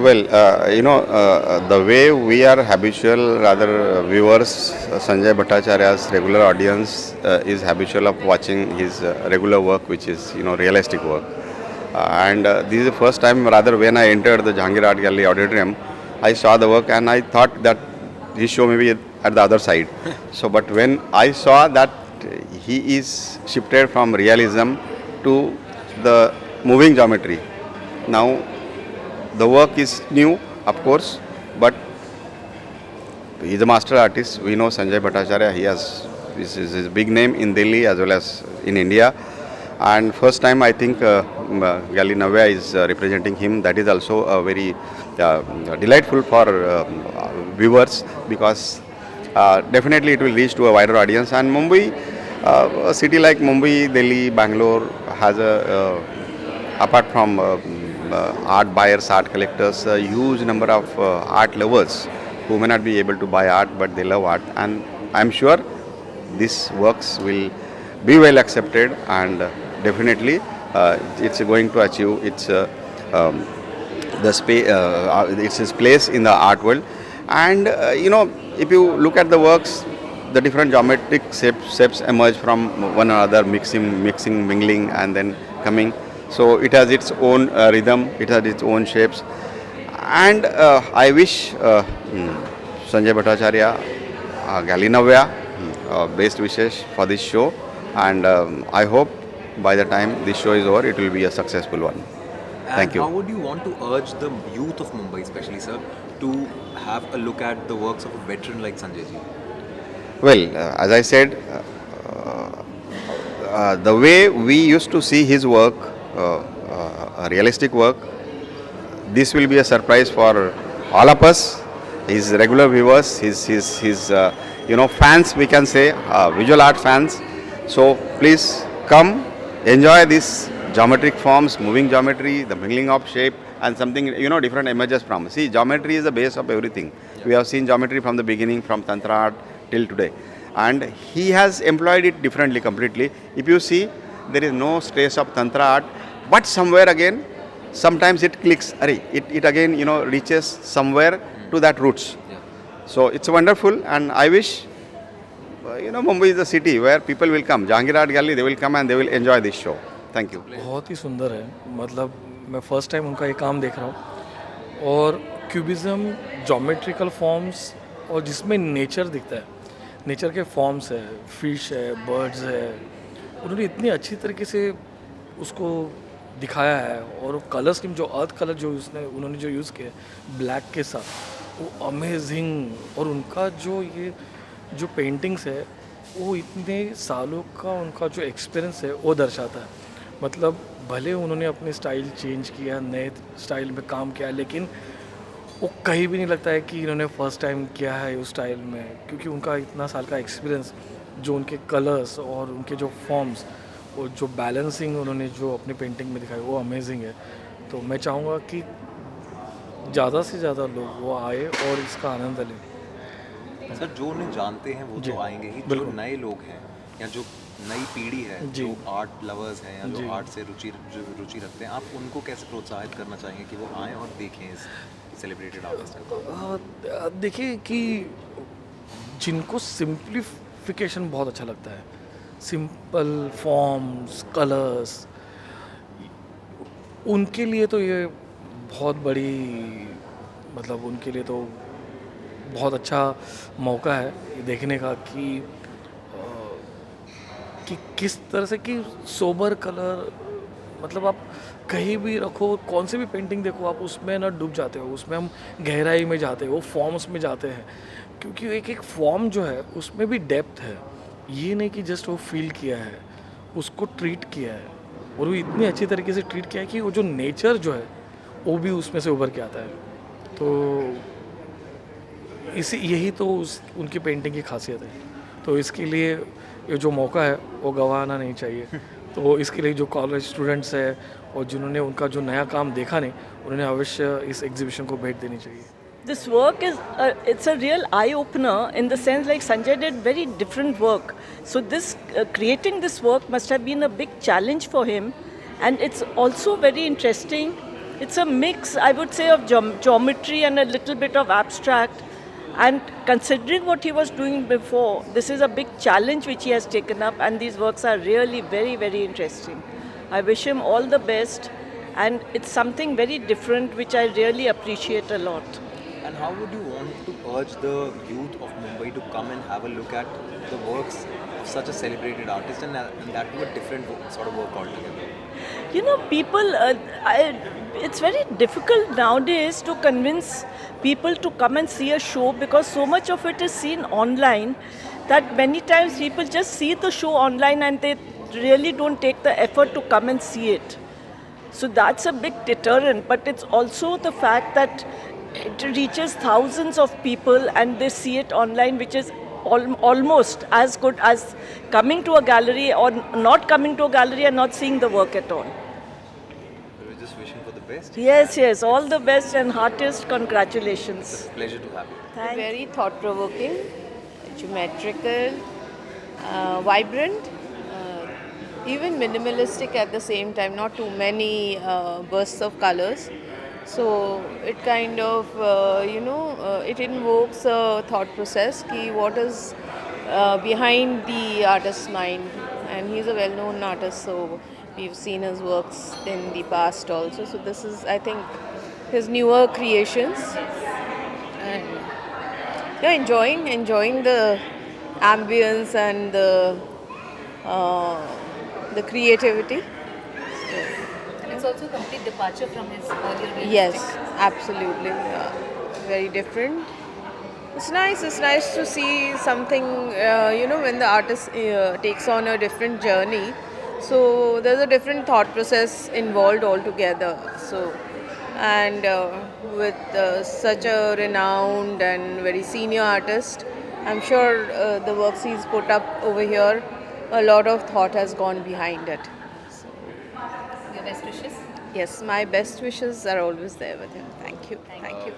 Well, the way we are habitual, rather viewers, Sanjay Bhattacharya's regular audience is habitual of watching his regular work, which is, realistic work. And this is the first time, rather, when I entered the Jehangir Art Gallery auditorium, I saw the work and I thought that his show may be at the other side. So, but when I saw that he is shifted from realism to the moving geometry, now the work is new, of course, but he is a master artist. We know Sanjay Bhattacharya. This is his big name in Delhi as well as in India. And first time I think Gallerie Nvyā is representing him. That is also a very delightful for viewers, because definitely it will reach to a wider audience. And Mumbai, a city like Mumbai, Delhi, Bangalore has apart from art buyers, art collectors, a huge number of art lovers who may not be able to buy art, but they love art. And I'm sure these works will be well accepted, and definitely it's going to achieve its place in the art world. And if you look at the works, the different geometric shapes emerge from one another, mixing, mingling, and then coming. So it has its own rhythm, it has its own shapes. And I wish Sanjay Bhattacharya, Gallerie Nvyā, best wishes for this show. And I hope by the time this show is over, it will be a successful one. Thank you. How would you want to urge the youth of Mumbai, especially, sir, to have a look at the works of a veteran like Sanjay ji? Well, as I said, the way we used to see his work, a realistic work, this will be a surprise for all of us, his regular viewers, his fans, we can say, visual art fans. So please come, enjoy these geometric forms, moving geometry, the mingling of shape, and something, different images from. See, geometry is the base of everything. Yeah. We have seen geometry from the beginning, from Tantra art till today. And he has employed it differently completely. If you see, there is no trace of Tantra art, but somewhere again, sometimes it clicks, it again, reaches somewhere to that roots. Yeah. So it's wonderful, and I wish, Mumbai is a city where people will come. Jehangir Art Gallery, they will come and they will enjoy this show. Thank you. बहुत ही सुंदर है, मतलब मैं first time उनका ये काम देख रहा हूँ, और क्यूबिज्म, ज्योमेट्रिकल फॉर्म्स, और जिसमें नेचर दिखता है, नेचर के फॉर्म्स है, फिश है, बर्ड्स है, उन्होंने इतनी अच्छी तरीके से उसको दिखाया है. और कलर स्कीम, जो अर्थ कलर जो उन्होंने जो यूज़ किया ब्लैक के साथ, वो अमेजिंग. और उनका जो पेंटिंग्स है, वो इतने सालों का उनका जो एक्सपीरियंस है वो दर्शाता है. मतलब भले उन्होंने अपने स्टाइल चेंज किया, नए स्टाइल में काम किया, लेकिन वो कहीं भी नहीं लगता है कि इन्होंने फर्स्ट टाइम किया है उस स्टाइल में, क्योंकि उनका इतना साल का एक्सपीरियंस, जो उनके कलर्स और उनके जो फॉर्म्स और जो बैलेंसिंग उन्होंने जो अपनी पेंटिंग में दिखाई, वो अमेजिंग है. तो मैं चाहूँगा कि ज़्यादा से ज़्यादा लोग वो आए और इसका आनंद लें. सर, जो उन्हें जानते हैं वो तो आएंगे ही, जो नए लोग हैं या जो नई पीढ़ी है, जो आर्ट लवर्स हैं या जो आर्ट से रुचि रखते हैं, आप उनको कैसे प्रोत्साहित करना चाहेंगे कि वो आएँ और देखें इस सेलिब्रेटेड आर्टिस्ट को? देखिए कि जिनको सिंप्लीफिकेशन बहुत अच्छा लगता है, सिंपल फॉर्म्स, कलर्स, उनके लिए तो ये बहुत बड़ी, मतलब उनके लिए तो बहुत अच्छा मौका है देखने का कि किस तरह से कि सोबर कलर, मतलब आप कहीं भी रखो, कौन से भी पेंटिंग देखो, आप उसमें ना डूब जाते हो, उसमें हम गहराई में जाते हो, फॉर्म्स में जाते हैं, क्योंकि एक फॉर्म जो है उसमें भी डेप्थ है. ये नहीं कि जस्ट वो फील किया है, उसको ट्रीट किया है, और वो इतनी अच्छी तरीके से ट्रीट किया है कि वो जो नेचर जो है वो भी उसमें से उभर के आता है. तो यही तो उनकी पेंटिंग की खासियत है. तो इसके लिए ये जो मौका है वो गंवाना नहीं चाहिए. तो इसके लिए जो कॉलेज स्टूडेंट्स है और जिन्होंने उनका जो नया काम देखा नहीं, उन्होंने अवश्य इस एग्जीबिशन को भेंट देनी चाहिए. This work is it's a real eye opener in the sense like Sanjay did very different work. So this creating this work must have been a big challenge for him, and it's also very interesting it's a mix, I would say, of geometry and a little bit of abstract. And considering what he was doing before, this is a big challenge which he has taken up, and these works are really very, very interesting. I wish him all the best, and it's something very different which I really appreciate a lot. And how would you want to urge the youth of Mumbai to come and have a look at the works of such a celebrated artist, and that to a different sort of work altogether? You know, people, it's very difficult nowadays to convince people to come and see a show, because so much of it is seen online that many times people just see the show online and they really don't take the effort to come and see it. So that's a big deterrent, but it's also the fact that it reaches thousands of people and they see it online, which is almost as good as coming to a gallery or not coming to a gallery and not seeing the work at all. We were just wishing for the best. Yes, yes, all the best and heartiest congratulations. It's a pleasure to have you. Thank you. Very thought-provoking, geometrical, vibrant, even minimalistic at the same time, not too many bursts of colors. So it kind of, it invokes a thought process, ki what is behind the artist's mind. And he's a well-known artist, so we've seen his works in the past also. So this is, I think, his newer creations. And yeah, enjoying the ambience and the creativity. And it's also a complete departure from his earlier realistic. Yes, absolutely. Very different. It's nice to see something, when the artist takes on a different journey. So there's a different thought process involved altogether. So, and with such a renowned and very senior artist, I'm sure the works he's put up over here, a lot of thought has gone behind it. Your best wishes. Yes, my best wishes are always there with him. Thank you.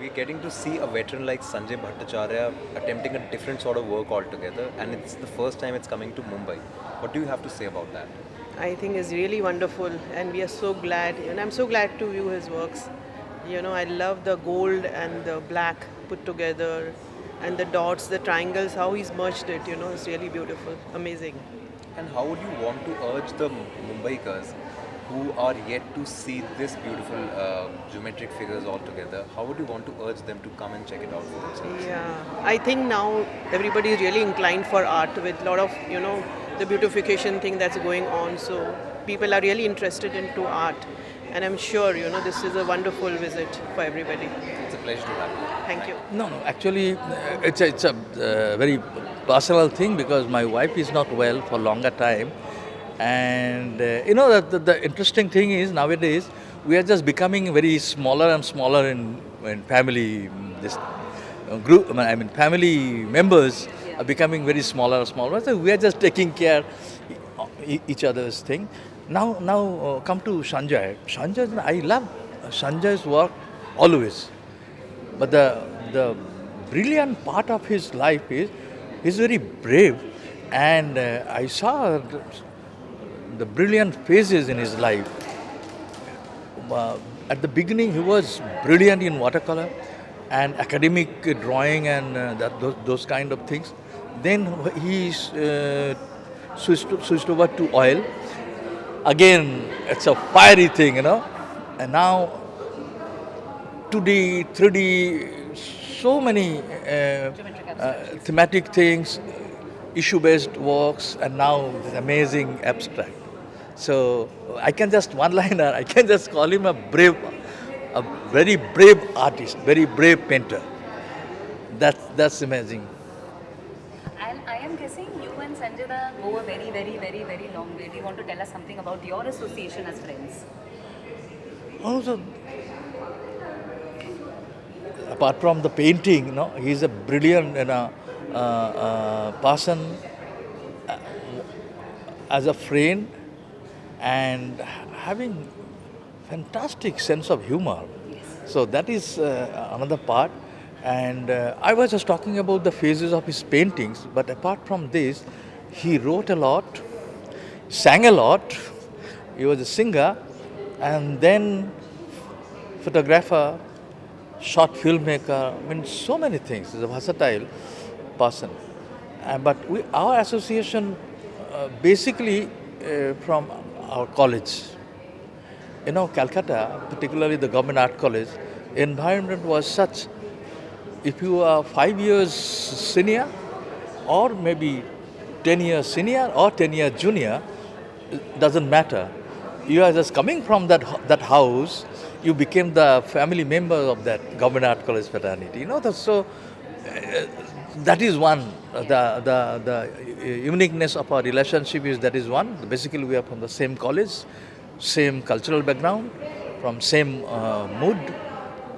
We're getting to see a veteran like Sanjay Bhattacharya attempting a different sort of work altogether, and it's the first time it's coming to Mumbai. What do you have to say about that? I think is really wonderful, and we are so glad, and I'm so glad to view his works. I love the gold and the black put together, and the dots, the triangles, how he's merged it, it's really beautiful, amazing. And how would you want to urge the Mumbaikars who are yet to see this beautiful geometric figures all together? How would you want to urge them to come and check it out for themselves? Yeah, I think now everybody is really inclined for art with a lot of, the beautification thing that's going on. So people are really interested into art. And I'm sure, this is a wonderful visit for everybody. It's a pleasure to have you. Thank you. No, actually, it's a very personal thing, because my wife is not well for longer time. And the interesting thing is, nowadays we are just becoming very smaller and smaller in family. This group, family members are becoming very smaller and smaller. So we are just taking care of each other's thing. Now come to Sanjay. I love Sanjay's work always, but the brilliant part of his life is he's very brave, and I saw the brilliant phases in his life. At the beginning, he was brilliant in watercolor and academic drawing and those kind of things. Then he switched over to oil. Again, it's a fiery thing, And now 2D, 3D, so many thematic things, issue-based works, and now this amazing abstract. So I can just one-liner, I can just call him a very brave artist, very brave painter. That's amazing. And I am guessing you and Sanjay go a very, very, very, very long way. Do you want to tell us something about your association as friends? Also, apart from the painting, he's a brilliant person as a friend, and having fantastic sense of humor. So that is another part. And I was just talking about the phases of his paintings, but apart from this, he wrote a lot, sang a lot, he was a singer, and then photographer, short filmmaker, I mean, so many things. He's a versatile person. But our association basically from our college. You know, Calcutta, particularly the Government Art College, environment was such, if you are 5 years senior or maybe 10 years senior or 10 years junior, it doesn't matter. You are just coming from that house, you became the family member of that Government Art College fraternity. You know, that is one, the uniqueness of our relationship is that is one. Basically, we are from the same college, same cultural background, from same mood,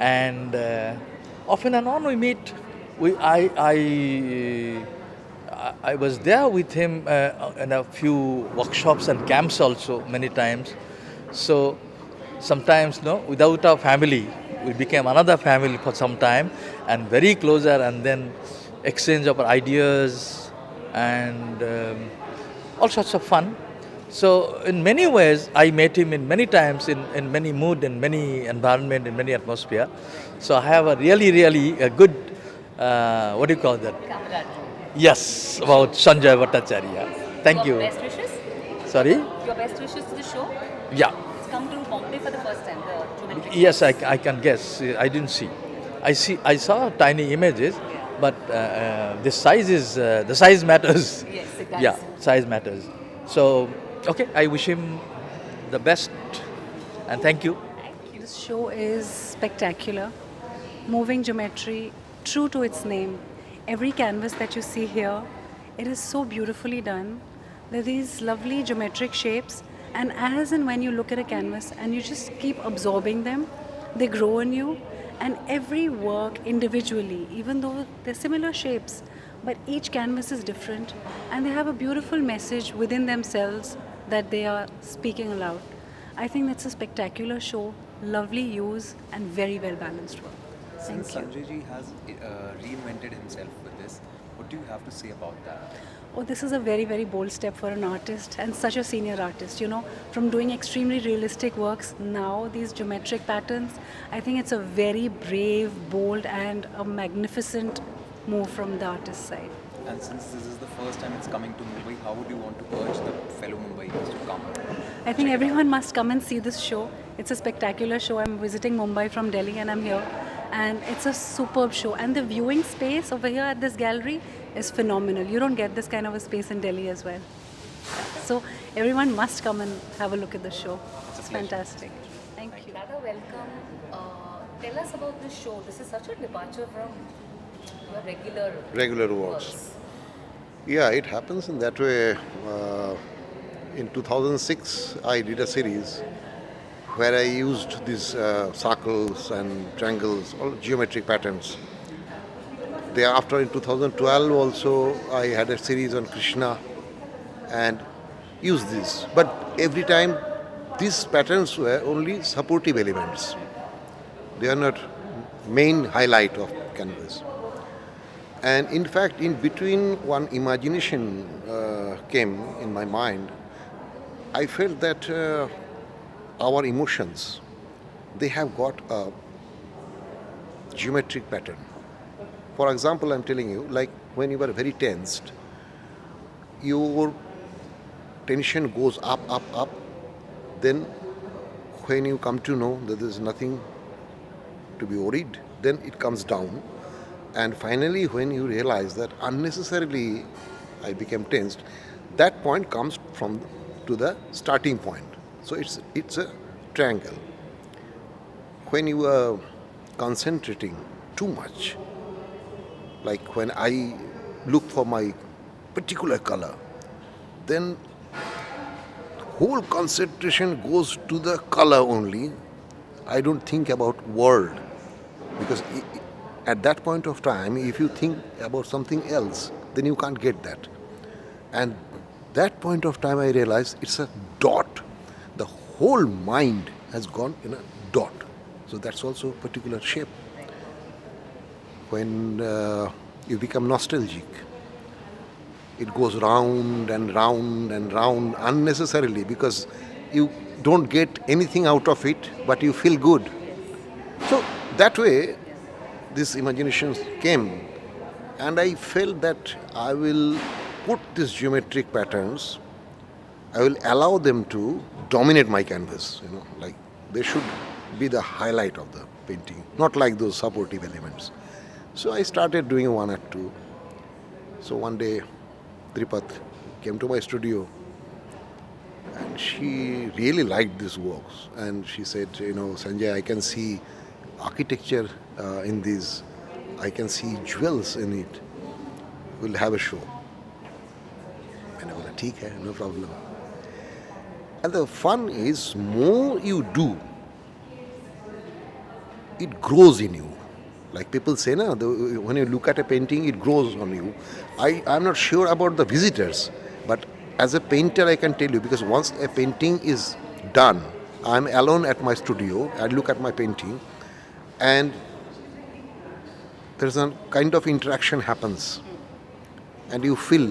and often and on we meet. I was there with him in a few workshops and camps also many times. So sometimes, no, without our family, we became another family for some time and very closer, and then exchange of ideas and all sorts of fun. So in many ways, I met him in many times, in many mood, in many environment, in many atmosphere. So I have a really a good, what do you call that? Yes, about Sanjay Bhattacharya. Thank you. Best wishes? Sorry? Your best wishes to the show? Yeah. It's come to Bombay for the first time, the geometric. Yes, I can guess. I didn't see. I saw tiny images, but the size matters. Yes, it does. Yeah, size matters. So, okay, I wish him the best and thank you. This show is spectacular. Moving geometry, true to its name. Every canvas that you see here, it is so beautifully done. There are these lovely geometric shapes, and as and when you look at a canvas and you just keep absorbing them, they grow in you. And every work individually, even though they're similar shapes, but each canvas is different, and they have a beautiful message within themselves that they are speaking aloud. I think that's a spectacular show, lovely use, and very well balanced work. Since Thank you. Sanjay ji has reinvented himself with this, what do you have to say about that? Oh, this is a very bold step for an artist, and such a senior artist, you know, from doing extremely realistic works, now these geometric patterns. I think it's a very brave, bold, and a magnificent move from the artist's side. And since this is the first time it's coming to Mumbai, how would you want to urge the fellow Mumbaians to come? I think everyone must come and see this show. It's a spectacular show. I'm visiting Mumbai from Delhi and I'm here. And it's a superb show. And the viewing space over here at this gallery is phenomenal. You don't get this kind of a space in Delhi as well. So everyone must come and have a look at the show. It's fantastic. Thank you. Dada, welcome. Tell us about this show. This is such a departure from your regular works. Yeah, it happens in that way. In 2006, I did a series where I used these circles and triangles, all geometric patterns. Thereafter, in 2012 also, I had a series on Krishna and used this. But every time, these patterns were only supportive elements. They are not main highlight of canvas. And in fact, in between, one imagination came in my mind. I felt that our emotions, they have got a geometric pattern. For example, I'm telling you, like when you are very tensed, your tension goes up. Then when you come to know that there's nothing to be worried, then it comes down. And finally, when you realize that unnecessarily I became tensed, that point comes to the starting point. So it's a triangle. When you are concentrating too much, like when I look for my particular color, then whole concentration goes to the color only. I don't think about world, because at that point of time, if you think about something else, then you can't get that. And that point of time, I realized it's a dot. The whole mind has gone in a dot. So that's also a particular shape. When you become nostalgic, it goes round and round and round unnecessarily, because you don't get anything out of it, but you feel good. So that way, this imagination came, and I felt that I will put these geometric patterns, I will allow them to dominate my canvas, like they should be the highlight of the painting, not like those supportive elements. So I started doing one or two. So one day, Tripat came to my studio, and she really liked these works. And she said, Sanjay, I can see architecture in these. I can see jewels in it. We'll have a show. And I was like, "Theek hai, no problem." And the fun is, more you do, it grows in you. Like people say, when you look at a painting, it grows on you. I'm not sure about the visitors, but as a painter, I can tell you, because once a painting is done, I'm alone at my studio, I look at my painting, and there's a kind of interaction happens. And you feel,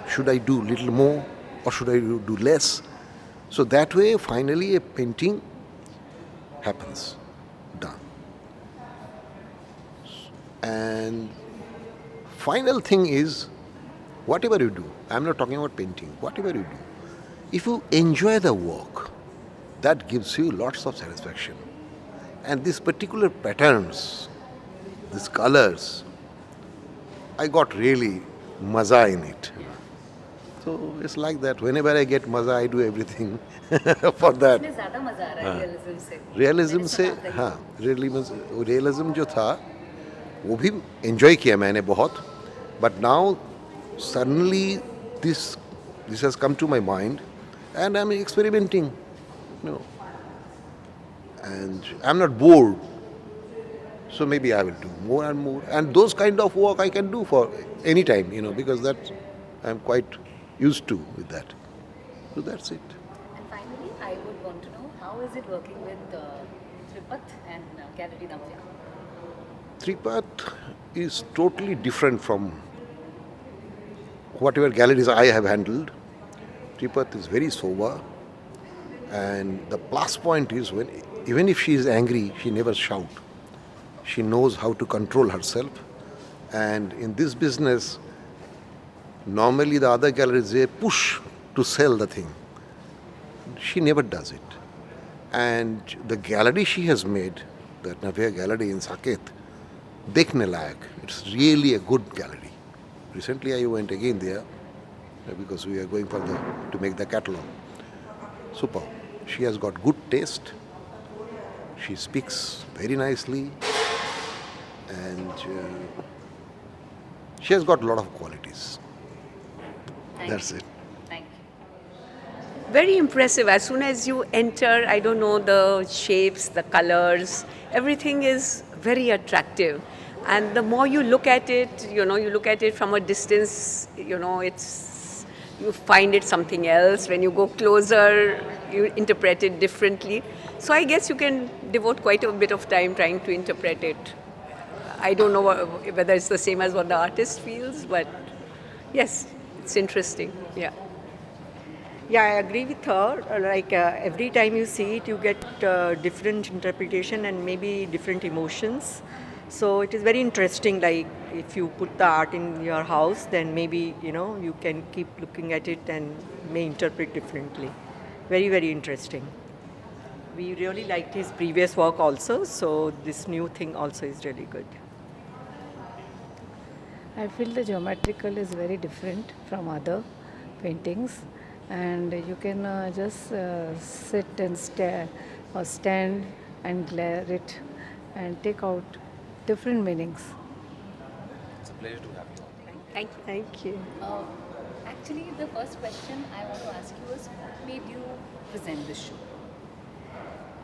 should I do little more or should I do less? So that way, finally, a painting happens, done. And final thing is, whatever you do, I'm not talking about painting, whatever you do, if you enjoy the work, that gives you lots of satisfaction. And these particular patterns, these colors, I got really maza in it. So it's like that. Whenever I get maza, I do everything for that. इसमें ज़्यादा मजा आ रहा है realism से. Realism से, हाँ, realism जो था वो भी एंजॉय किया मैंने बहुत. But now suddenly this has come to my mind, and I'm experimenting, and I'm not bored. So maybe I will do more and more, and those kind of work I can do for any time, because that I'm quite used to with that. So that's it. And finally, I would want to know, how is it working with Tripat and Gallerie Nvyā? Tripat is totally different from whatever galleries I have handled. Tripat is very sober, and the plus point is, even if she is angry, she never shouts. She knows how to control herself. And in this business, normally the other galleries, they push to sell the thing. She never does it. And the gallery she has made, the Nvyā Gallery in Saket, Dekhne Layak, it's really a good gallery. Recently I went again there because we are going to make the catalog. Super. She has got good taste. She speaks very nicely. And she has got a lot of qualities. That's it. Thank you. Very impressive. As soon as you enter, I don't know, the shapes, the colors, everything is very attractive. And the more you look at it, you look at it from a distance, you find it something else. When you go closer, you interpret it differently. So I guess you can devote quite a bit of time trying to interpret it. I don't know whether it's the same as what the artist feels, but yes, it's interesting. Yeah. Yeah, I agree with her. Every time you see it, you get different interpretation and maybe different emotions. So it is very interesting. Like if you put the art in your house, then maybe you can keep looking at it and may interpret differently. Very, very interesting. We really liked his previous work also, so this new thing also is really good. I feel the geometrical is very different from other paintings, and you can just sit and stare or stand and glare it and take out different meanings. It's a pleasure to have you. Thank you. Thank you. Actually, the first question I want to ask you is, what made you present this show?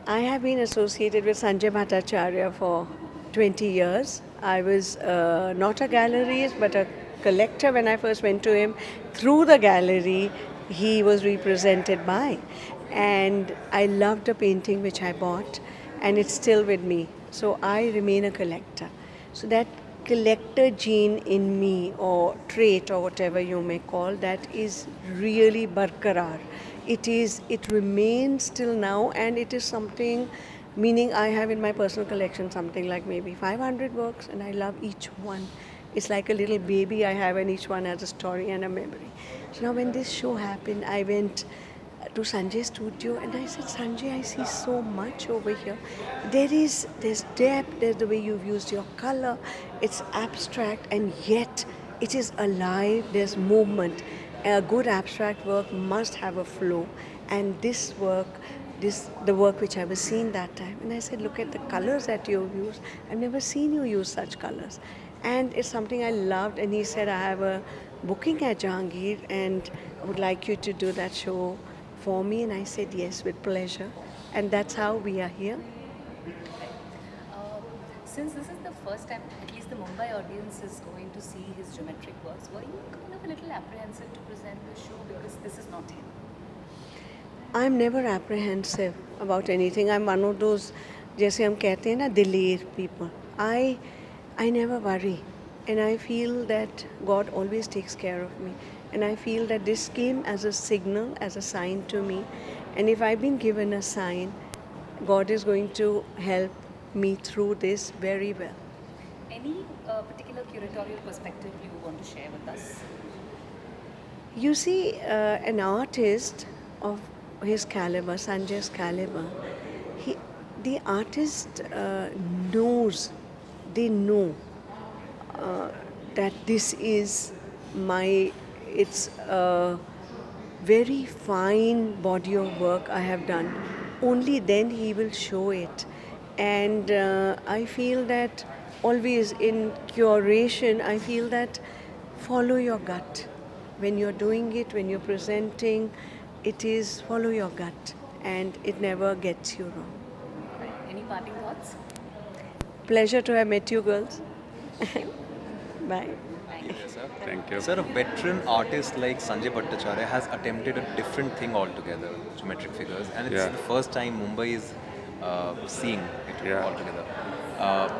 I have been associated with Sanjay Bhattacharya for 20 years. I was not a galleryist but a collector when I first went to him. Through the gallery, he was represented by. And I loved a painting which I bought, and it's still with me. So I remain a collector. So that collector gene in me, or trait, or whatever you may call, that is really barkarar. It remains till now, and it is something Meaning I have in my personal collection something like maybe 500 works, and I love each one. It's like a little baby I have, and each one has a story and a memory. So now when this show happened, I went to Sanjay's studio and I said, Sanjay, I see so much over here. There's depth, there's the way you've used your color, it's abstract and yet it is alive, there's movement. A good abstract work must have a flow, and this work, the work which I was seeing that time, and I said, look at the colors that you've used. I've never seen you use such colors. And it's something I loved, and he said, I have a booking at Jehangir and I would like you to do that show for me, and I said yes, with pleasure. And that's how we are here. Since this is the first time, at least the Mumbai audience is going to see his geometric works, were you kind of a little apprehensive to present the show because this is not him? I'm never apprehensive about anything. I'm one of those, जैसे हम कहते हैं ना, दिलेर people. I never worry, and I feel that God always takes care of me. And I feel that this came as a signal, as a sign to me. And if I've been given a sign, God is going to help me through this very well. Any particular curatorial perspective you want to share with us? You see, an artist of his caliber, Sanjay's caliber, the artist knows, they know that this is it's a very fine body of work I have done. Only then he will show it. And I feel that always in curation, I feel that follow your gut. When you're doing it, when you're presenting, it is follow your gut, and it never gets you wrong. Any parting thoughts? Pleasure to have met you girls. Bye. Thank you. Sir, a veteran artist like Sanjay Bhattacharya has attempted a different thing altogether, geometric figures, and it's the first time Mumbai is seeing it altogether.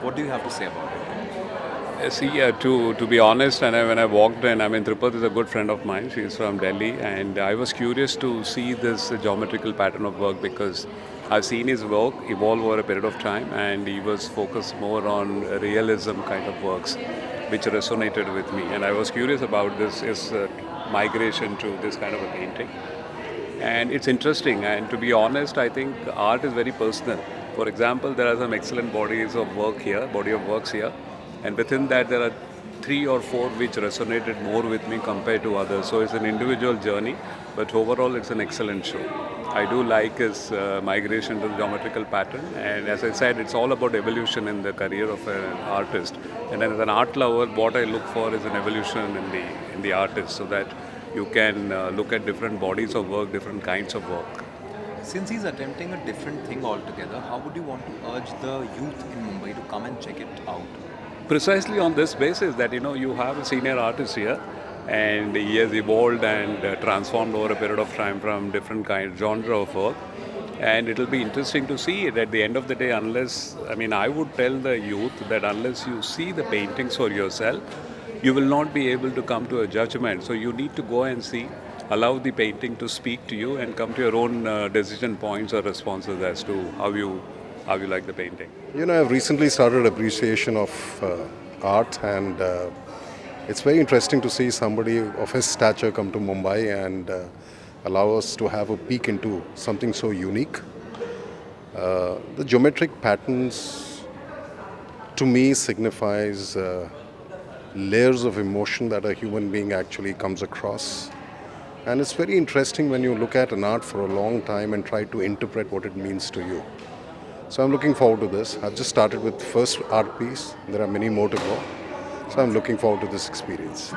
What do you have to say about it? See, to be honest, and when I walked in, Tripad is a good friend of mine. She is from Delhi, and I was curious to see this geometrical pattern of work because I've seen his work evolve over a period of time, and he was focused more on realism kind of works, which resonated with me. And I was curious about his migration to this kind of a painting. And it's interesting, and to be honest, I think art is very personal. For example, there are some excellent body of works here, and within that there are 3 or 4 which resonated more with me compared to others. So it's an individual journey, but overall it's an excellent show. I do like his migration to the geometrical pattern, and as I said, it's all about evolution in the career of an artist. And as an art lover, what I look for is an evolution in the artist, so that you can look at different bodies of work, different kinds of work. Since he's attempting a different thing altogether, how would you want to urge the youth in Mumbai to come and check it out? Precisely on this basis that you have a senior artist here, and he has evolved and transformed over a period of time from different genre of work, and it will be interesting to see it at the end of the day. I would tell the youth that unless you see the paintings for yourself, you will not be able to come to a judgment. So you need to go and see, allow the painting to speak to you, and come to your own decision points or responses as to how you like the painting. I've recently started appreciation of art, and it's very interesting to see somebody of his stature come to Mumbai and allow us to have a peek into something so unique. The geometric patterns to me signifies layers of emotion that a human being actually comes across. And it's very interesting when you look at an art for a long time and try to interpret what it means to you. So I'm looking forward to this. I've just started with the first art piece. There are many more to go. So I'm looking forward to this experience.